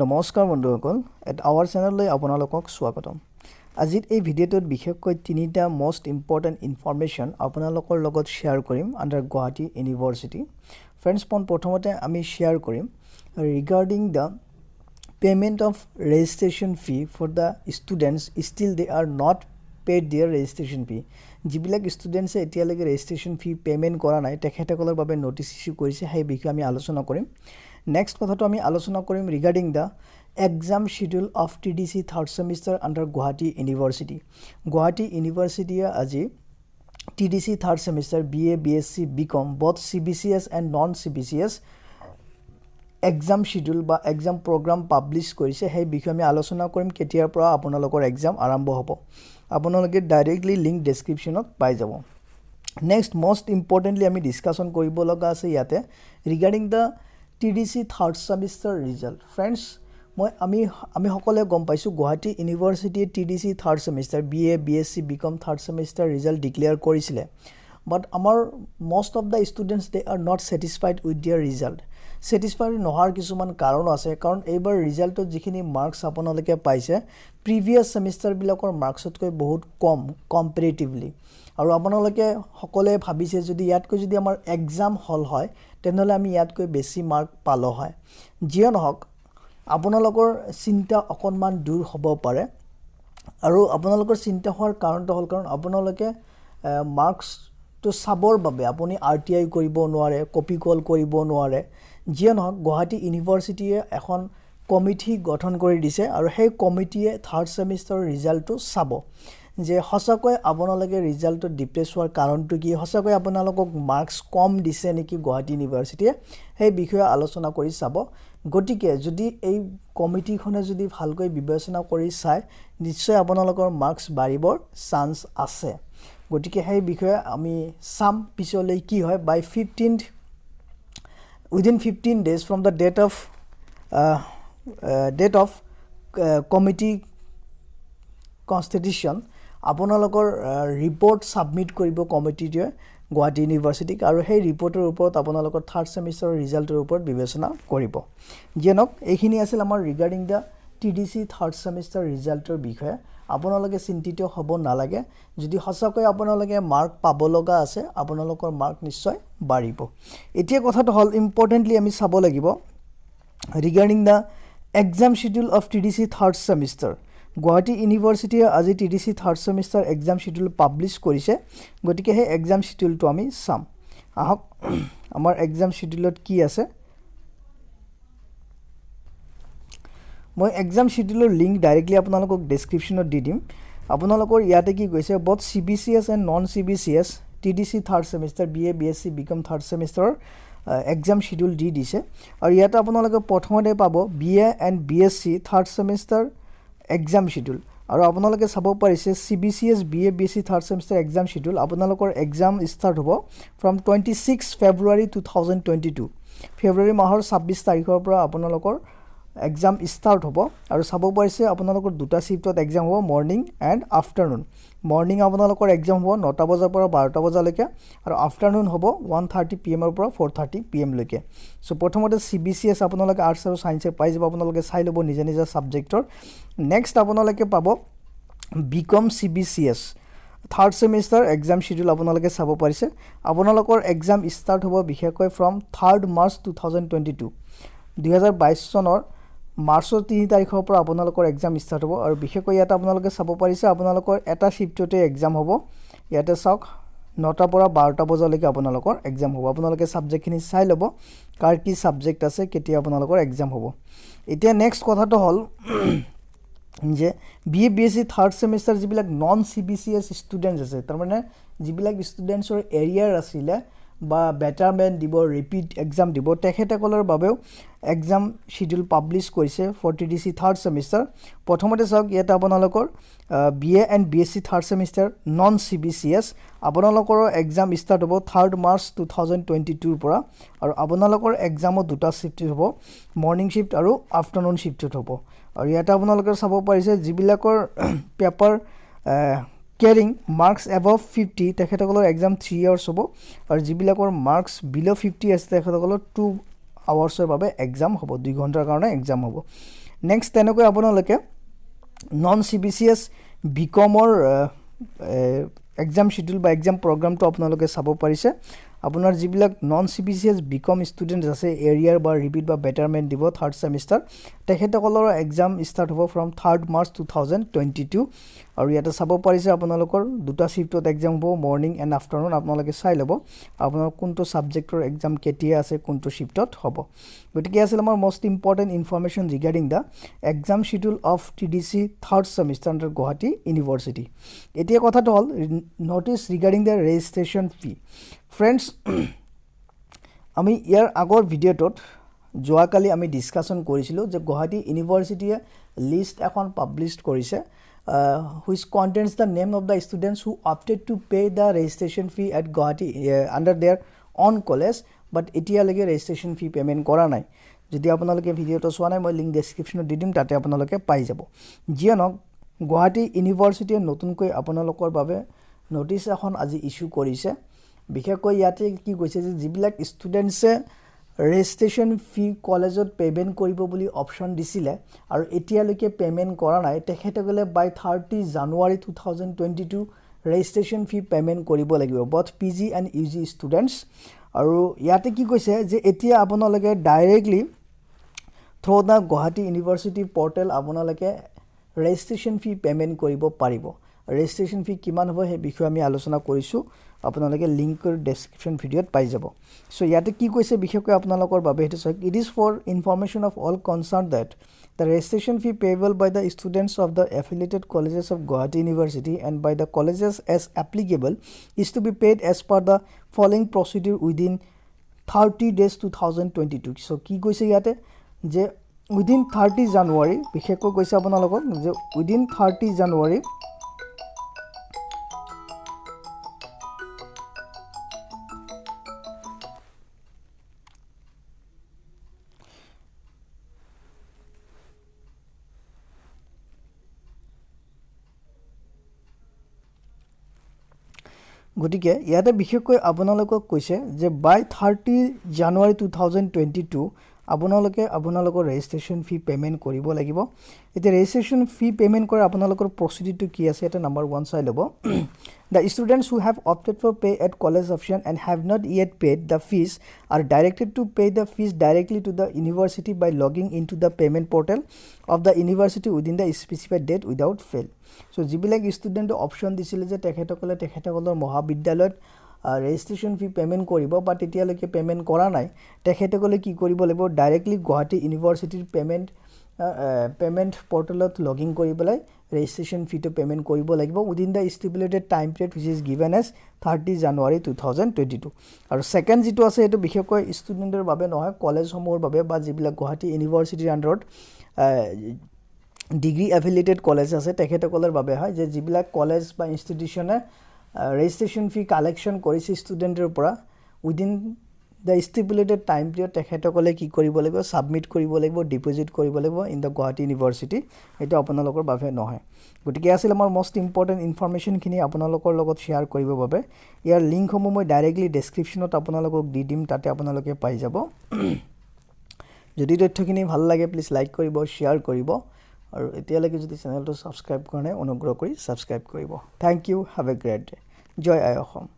নমস্কাৰ বন্ধুসকল at hour চেনেললৈ আপোনালোকক স্বাগতম আজিৰ এই ভিডিঅ'টোত বিশেষকৈ তিনিটা মোষ্ট ইম্পৰ্টেন্ট ইনফৰমেশ্যন আপোনালোকৰ লগত শ্বেয়াৰ কৰিম আণ্ডাৰ গুৱাহাটী ইউনিভাৰ্চিটি ফ্ৰেণ্ডছ প্ৰথমতে আমি শ্বেয়াৰ কৰিম regarding the payment of registration fee for the students still they are not paid their registration fee যিবিলাক ষ্টুডেণ্টছে এতিয়ালৈকে ৰেজিষ্ট্ৰেশ্যন ফি পেমেণ্ট কৰা নাই তেখেতসকলৰ বাবে নটিচ ইছ্যু কৰিছে সেই বিষয়ে আমি আলোচনা কৰিম Next কথাটো আমি আলোচনা কৰিম regarding the exam schedule of TDC third semester under Guwahati University. Guwahati University আজি TDC third semester BA, B.Sc, B.Com both CBCS and non-CBCS exam schedule বা exam program publish কৰিছে সেই বিষয়ে আমি আলোচনা কৰিম কেতিয়াৰ পৰা আপোনালোকৰ exam আৰম্ভ হ'ব আপোনালোকে ডাইৰেক্টলি লিংক ডেসক্ৰিপচনত পাই যাব Next most importantly আমি ডিসকাশন কৰিব লগা আছে ইয়াতে regarding the TDC third semester result friends আমি সকলে গম পাইছো Guwahati university TDC third semester BA B.Sc B.Com third semester result declare কৰিছিলে but আমাৰ most of the students they are not satisfied with their result satisfied নহৰ কিছুমান কাৰণ আছে কাৰণ এইবাৰ ৰিজাল্টত যিখিনি মাৰ্কস আপোনালোকে পাইছে প্ৰিভিয়াস সেমিষ্টাৰ বিলাকৰ মাৰ্কসতকৈ বহুত কম কম্পাৰেটিভলি আৰু আপোনালোকে সকলে ভাবিছে যদি ইয়াতকৈ যদি আমাৰ এক্সাম হল হয় তেনেহলে আমি ইয়াতকৈ বেছি মাৰ্ক পালো হয় জিয়া নহক আপোনালোকৰ চিন্তা অকনমান দূৰ হ'ব পাৰে আৰু আপোনালোকৰ চিন্তা হোৱাৰ কাৰণটো হল কাৰণ আপোনালোকে মাৰ্কস তো সাবৰ বাবে আপুনি আৰটিআই কৰিব নোৱাৰে কপি কল কৰিব নোৱাৰে জিয়া নহক গুৱাহাটী ইউনিভাৰ্চিটিয়ে এখন কমিটি গঠন কৰি দিছে আৰু সেই কমিটিয়ে থাৰ্ড সেমিষ্টাৰ ৰিজাল্টটো চাব যে হসাকৈ আপোনালোকে ৰিজাল্টত ডিপ্ৰেছ হোৱাৰ কাৰণটো কি হসাকৈ আপোনালোকক মাৰ্কস কম দিছে নেকি গুৱাহাটী ইউনিভাৰ্চিটিয়ে সেই বিষয়ে আলোচনা কৰি চাব গটিকে যদি এই কমিটিখনে যদি ভালকৈ বিবেচনা কৰি চাই নিশ্চয় আপোনালোকৰ মাৰ্কস বাঢ়িবৰ চান্স আছে গটিকে সেই বিষয়ে আমি সাম পিছলৈ কি হয় বাই 15th within 15 days from the date of committee constitution আপোনালোকৰ ৰিপৰ্ট সাবমিট কৰিব কমিটিটোৱে গুৱাহাটী ইউনিভাৰ্চিটিক আৰু সেই ৰিপৰ্টৰ ওপৰত আপোনালোকৰ থাৰ্ড সেমিষ্টাৰৰ ৰিজাল্টৰ ওপৰত বিবেচনা কৰিব জেনক এইখিনি আছিল আমাৰ ৰিগাৰ্ডিং দা TDC থাৰ্ড সেমিষ্টাৰ ৰিজাল্টৰ বিষয়ে আপোনালোকে চিন্তিত হ'ব নালাগে যদি হসাকৈ আপোনালোকে মাৰ্ক পাব লগা আছে আপোনালোকৰ মাৰ্ক নিশ্চয় বাঢ়িব এতিয়া কথাটো হল ইম্পৰ্টেন্টলি আমি চাব লাগিব regarding the exam schedule of TDC third semester Guwahati ইউনিভাৰ্চিটিয়ে আজি TDC third semester exam schedule publish কৰিছে গতিকে সেই এক্সাম শিডিউলটো আমি চাম আহক আমাৰ এক্সাম শিডিউলত কি আছে মই এক্সাম শিডিউলৰ লিংক ডাইৰেক্টলি আপোনালোকক ডেসক্ৰিপচনত দি দিম আপোনালোকৰ ইয়াতে কি কৈছে both CBCS and non CBCS TDC third semester BA B.Sc B.Com third semester exam schedule দি দিছে আৰু ইয়াতে আপোনালোকে প্ৰথমতে পাব BA and B.Sc third semester exam schedule আৰু আপোনালোকে চাব পাৰিছে CBCS BA B.Sc third semester exam schedule আপোনালোকৰ exam start হ'ব from 26 February 2022 ফেব্ৰুৱাৰী মাহৰ 26 তাৰিখৰ পৰা আপোনালোকৰ exam start হ'ব আৰু চাব পাৰিছে আপোনালোকৰ দুটা শিফটত exam হ'ব মৰ্নিং এণ্ড আফটাৰনুন মৰ্নিং আপোনালোকৰ exam হ'ব 9টা বজাৰ পৰা 12টা বজালৈকে আৰু আফটাৰনুন হ'ব 1:30 PM ৰ পৰা 4:30 PM লৈকে সো প্ৰথমতে CBCS আপোনালোকে আৰ্টছ আৰু সায়েন্স পাই যাব আপোনালোকে চাই ল'ব নিজে নিজে সাবজেক্টৰ নেক্সট আপোনালোকে পাব B.Com CBCS third semester exam schedule আপোনালোকে চাব পাৰিছে আপোনালোকৰ এক্সাম ষ্টাৰ্ট হ'ব বিশেষকৈ ফ্ৰম 3rd March 2022 2022 চনৰ মাৰ্চৰ 3 তাৰিখৰ পৰা আপোনালোকৰ এক্সাম ষ্টাৰ্ট হ'ব আৰু বিশেষকৈ ইয়াত আপোনালোকে চাব পাৰিছে আপোনালোকৰ এটা শিফটতে এক্সাম হ'ব ইয়াতে চাওক 9টা পৰা 12টা বজালৈকে আপোনালোকৰ এক্সাম হ'ব আপোনালোকে সাবজেক্টখিনি চাই ল'ব কাৰ কি সাবজেক্ট আছে কেতিয়া আপোনালোকৰ এক্সাম হ'ব এতিয়া নেক্সট কথাটো হল যে BA B.Sc থাৰ্ড সেমিষ্টাৰ যিবিলাক নন CBCS ষ্টুডেন্টস আছে তাৰ মানে যিবিলাক ষ্টুডেন্টছৰ এৰিয়াৰ আছিল বা বেটাৰমেন্ট দিব ৰিপিট এক্সাম দিব তেখেতসকলৰ বাবেও এক্সাম শিডিউল পাবলিশ কৰিছে ফৰ TDC থাৰ্ড সেমিষ্টাৰ প্ৰথমতে চাওক ইয়াতে আপোনালোকৰ BA and B.Sc third semester non CBCS আপোনালোকৰ এক্সাম ষ্টাৰ্ট হ'ব 3rd March 2022 পৰা আৰু আপোনালোকৰ এক্সামত দুটা শিফট হ'ব মৰ্নিং শিফট আৰু আফটাৰনুন শিফটত হ'ব আৰু ইয়াতে আপোনালোকে চাব পাৰিছে যিবিলাকৰ পেপাৰ carrying marks above 50 তেখেতসকলৰ এক্সাম 3 ইয়াৰ্স হ'ব আৰু যিবিলাকৰ মাৰ্কস বিলো 50 আছে তেখেতসকলৰ 2 আৱাৰ্ছৰ বাবে এক্সাম হ'ব 2 ঘণ্টাৰ কাৰণে এক্সাম হ'ব নেক্সট তেনেকৈ আপোনালোকে নন CBCS বিকমৰ এক্সাম শিডিউল বা এক্সাম প্ৰগ্ৰামটো আপোনালোকে চাব পাৰিছে আপোনাৰ যিবিলাক নন CBCS বিকম ষ্টুডেন্টস আছে এৰিয়াৰ বা ৰিপিট বা বেটাৰমেন্ট দিব থাৰ্ড সেমিষ্টাৰ তেখেতসকলৰ এক্সাম ষ্টাৰ্ট হ'ব ফ্ৰম 3rd March 2022 আৰু ইয়াতে চাব পাৰিছে আপোনালোকৰ দুটা শিফটত এক্সাম হ'ব মৰ্নিং এণ্ড আফটাৰনুন আপোনালোকে চাই ল'ব আপোনাৰ কোনটো সাবজেক্টৰ এক্সাম কেতিয়া আছে কোনটো শিফটত হ'ব গতিকে আছিল আমাৰ most important information regarding the exam schedule of TDC third semester under Guwahati university এতিয়া কথাটো হ'ল নোটিছ ৰিগাৰ্ডিং দা ৰেজিষ্ট্ৰেচন ফি ফ্ৰেন্ডস আমি ইয়াৰ আগৰ ভিডিঅ'টোত যোৱাকালি আমি ডিসকাশন কৰিছিলো যে গুৱাহাটী ইউনিভাৰ্সিটিয়ে লিষ্ট এখন পাবলিশ কৰিছে which contains the name of the students who opted to pay the registration fee at Guwahati under their own college but এতিয়ালৈকে registration fee payment কৰা নাই যদি আপোনালোকে ভিডিঅ'টো চোৱা নাই মই লিংক ডেসক্ৰিপচনত দি দিম তাতে আপোনালোকে পাই যাব জিয়নক গুৱাহাটী ইউনিভাৰ্সিটিয়ে নতুনকৈ আপোনালোকৰ বাবে নোটিছ এখন আজি ইস্যু কৰিছে বিশেষকৈ ইয়াতে কি কৈছে যে যিবিলাক ষ্টুডেন্টছে registration fee কলেজত পেমেন্ট কৰিব বুলি অপচন দিছিলে আৰু এতিয়ালৈকে পেমেন্ট কৰা নাই তেখেতসকলে বাই 30 জানুৱাৰী 2022 registration fee পেমেন্ট কৰিব লাগিব both PG and UG students আৰু ইয়াতে কি কৈছে যে এতিয়া আপোনালোকে ডাইৰেক্টলি থ্ৰু দা গুৱাহাটী ইউনিভাৰ্সিটি পৰ্টেল আপোনালোকে registration fee পেমেন্ট কৰিব পাৰিব registration fee কিমান হ'ব হে বিষয় আমি আলোচনা কৰিছো আপোনালোকে লিংকৰ ডেসক্ৰিপচন ভিডিঅত পাই যাব সো ইয়াতে কি কৈছে বিশেষকৈ আপোনালোকৰ বাবে হেতু সক it is for information of all concern that the registration fee payable by the students of the affiliated colleges of Guwahati University and by the colleges as applicable is to be paid as per the following procedure within 30 days 2022 so কি কৈছে ইয়াতে যে within 30 January বিশেষকৈ কৈছে আপোনালোকক যে within 30 January গটিকে ইয়াতে বিশেষকৈ আপোনালোকক কৈছে যে বাই 30 জানুৱাৰী 2022 আপোনালোকৰ ৰেজিষ্ট্ৰেচন ফি পেমেন্ট কৰিব লাগিব এতে ৰেজিষ্ট্ৰেচন ফি পেমেন্ট কৰা আপোনালোকৰ প্ৰসিডিউৰটো কি আছে এটা নাম্বাৰ 1 চাই লব the students who have opted for pay at college option and have not yet paid the fees are directed to pay the fees directly to the university by logging into the payment portal of the university within the specified date without fail so jibilak student option disile je tekhetokolor mohabidyalayot registration fee payment koribo but etialeke payment kora nai tekhetokole ki koribo lebo directly Guwahati University payment portalot login koribelai registration fee to payment koribo lagibo within the stipulated time period which is given as 30 January 2022 aru second jitu ase etu bikhekoi studenter babe nohoy college homour babe ba jibila Guwahati University under degree affiliated college ase tekhetokler babe hoy je jibila college ba institution registration fee collection korise studenter upora within the stipulated time period tekhetokole ki koribo lagibo submit koribo lagibo deposit koribo lagibo in the Guwahati University eto apunalokor babe nohoy gotike asil amar most important information khini apunalokor logot share koribo babe yar link homo moi directly description ot apunalokok di dim tate apunaloke pai jabo jodi totthokini bhal lage please like koribo share koribo aru etialage jodi channel to subscribe korne onugroh kori subscribe koribo thank you have a great day joy I Ahom